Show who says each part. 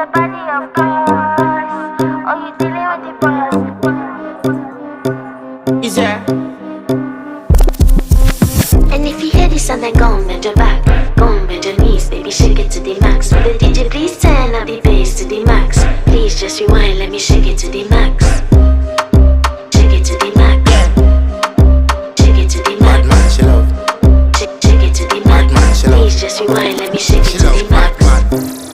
Speaker 1: your body, of course. Oh, you dealing with the boss.
Speaker 2: Is there?
Speaker 3: And if you hear this sound, then go and bend your back. Go and bend your knees, baby, shake it to the max. Will the DJ please turn up the bass to the max? Please just rewind, let me shake it to the max.